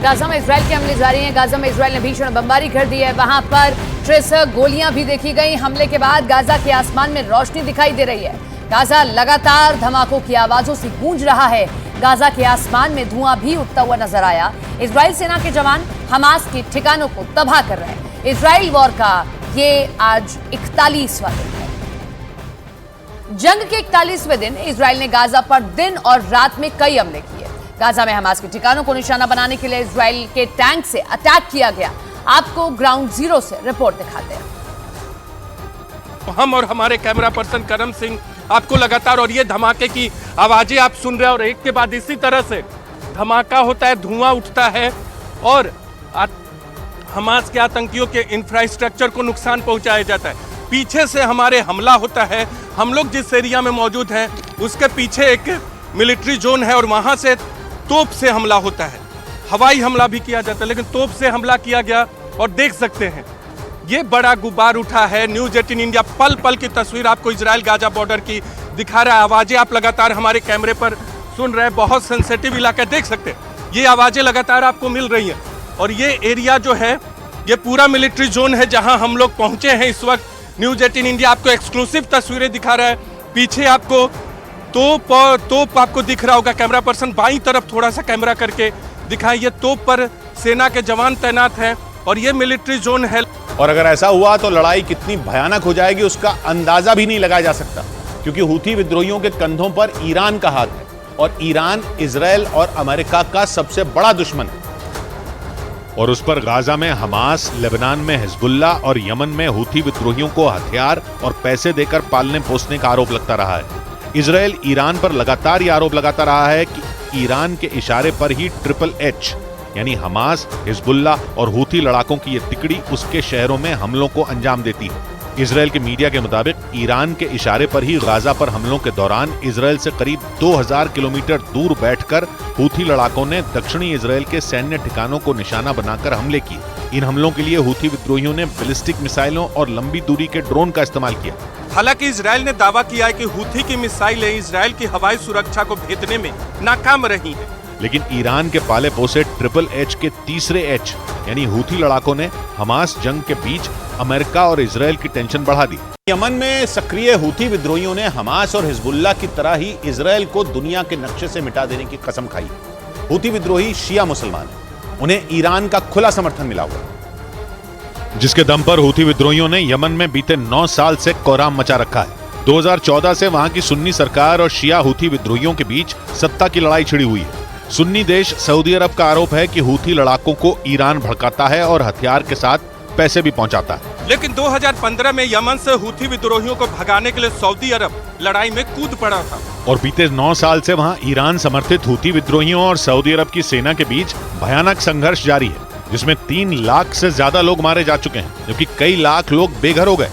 Gaza में Israel के हमले जारी हैं। गाजा में इजराइल ने भीषण बमबारी कर दी है। वहां पर 63 गोलियां भी देखी गई। हमले के बाद गाजा के आसमान में रोशनी दिखाई दे रही है। गाजा लगातार धमाकों की आवाजों से गूंज रहा है। गाजा के आसमान में धुआं भी उठता हुआ नजर आया। इजराइल सेना के जवान हमास के ठिकानों को तबाह कर रहे हैं। इजराइल वॉर का ये आज 41वां दिन है। जंग के 41वें दिन इजराइल ने गाजा पर दिन और रात में कई हमले किए। गाजा में हमास के ठिकानों को निशाना बनाने के लिए इजराइल के टैंक से अटैक किया गया। आपको ग्राउंड जीरो से रिपोर्ट दिखाते हैं। हम और हमारे कैमरा पर्सन करम सिंह आपको लगातार और ये धमाके की आवाजें आप सुन रहे हैं और एक के बाद इसी तरह से धमाका होता है, धुआं उठता है और हमास के आतंकियों के इंफ्रास्ट्रक्चर को नुकसान पहुंचाया जाता है। पीछे से हमारे हमला होता है। हम लोग जिस एरिया में मौजूद हैं उसके पीछे एक मिलिट्री जोन है और वहां से तोप से हमला होता है। हवाई हमला भी किया जाता है, लेकिन तोप से हमला किया गया और देख सकते हैं ये बड़ा गुबार उठा है। न्यूज़ 18 इंडिया पल पल की तस्वीर आपको इजराइल गाजा बॉर्डर की दिखा रहा है। आवाजें आप लगातार हमारे कैमरे पर सुन रहे हैं। बहुत सेंसिटिव इलाका देख सकते हैं। ये आवाजें लगातार आपको मिल रही हैं और ये एरिया जो है ये पूरा मिलिट्री जोन है जहां हम लोग पहुंचे हैं इस वक्त। न्यूज़ 18 इंडिया आपको एक्सक्लूसिव तस्वीरें दिखा रहा है। पीछे आपको तोप आपको दिख रहा होगा। कैमरा पर्सन बाईं तरफ थोड़ा सा कैमरा करके दिखाएं। ये तोप पर सेना के जवान तैनात हैं और ये मिलिट्री जोन है। और अगर ऐसा हुआ तो लड़ाई कितनी भयानक हो जाएगी उसका अंदाजा भी नहीं लगाया जा सकता, क्योंकि हूथी विद्रोहियों के कंधों पर ईरान का हाथ है और ईरान इजराइल और अमेरिका का सबसे बड़ा दुश्मन है। और उस पर गाजा में हमास, लेबनान में हिजबुल्ला और यमन में हूथी विद्रोहियों को हथियार और पैसे देकर पालने पोसने का आरोप लगता रहा है। इजराइल ईरान पर लगातार ये आरोप लगाता रहा है कि ईरान के इशारे पर ही HHH यानी हमास, हिजबुल्ला और हूथी लड़ाकों की ये तिकड़ी उसके शहरों में हमलों को अंजाम देती है। इजराइल के मीडिया के मुताबिक ईरान के इशारे पर ही गाजा पर हमलों के दौरान इजराइल से करीब 2000 किलोमीटर दूर बैठकर हूथी लड़ाकों ने दक्षिणी इजराइल के सैन्य ठिकानों को निशाना बनाकर हमले किए। इन हमलों के लिए हूथी विद्रोहियों ने बैलिस्टिक मिसाइलों और लंबी दूरी के ड्रोन का इस्तेमाल किया। हालांकि इजराइल ने दावा किया है कि हूथी की मिसाइलें इजराइल की हवाई सुरक्षा को भेदने में नाकाम रही हैं। लेकिन ईरान के पाले पोसे HHH के तीसरे H यानी हूथी लड़ाकों ने हमास जंग के बीच अमेरिका और इजराइल की टेंशन बढ़ा दी। यमन में सक्रिय हूथी विद्रोहियों ने हमास और हिजबुल्ला की तरह ही इजराइल को दुनिया के नक्शे से मिटा देने की कसम खाई। हूथी विद्रोही शिया मुसलमान हैं, उन्हें ईरान का खुला समर्थन मिला हुआ है, जिसके दम पर हूथी विद्रोहियों ने यमन में बीते 9 साल से कोहराम मचा रखा है। 2014 से वहां की सुन्नी सरकार और शिया हूथी विद्रोहियों के बीच सत्ता की लड़ाई छिड़ी हुई है। सुन्नी देश सऊदी अरब का आरोप है कि हूथी लड़ाकों को ईरान भड़काता है और हथियार के साथ पैसे भी पहुंचाता है। लेकिन 2015 में यमन से हूथी विद्रोहियों को भगाने के लिए सऊदी अरब लड़ाई में कूद पड़ा था और बीते 9 साल से वहां ईरान समर्थित हूथी विद्रोहियों और सऊदी अरब की सेना के बीच भयानक संघर्ष जारी है, जिसमें 3 लाख से ज्यादा लोग मारे जा चुके हैं, जबकि कई लाख लोग बेघर हो गए।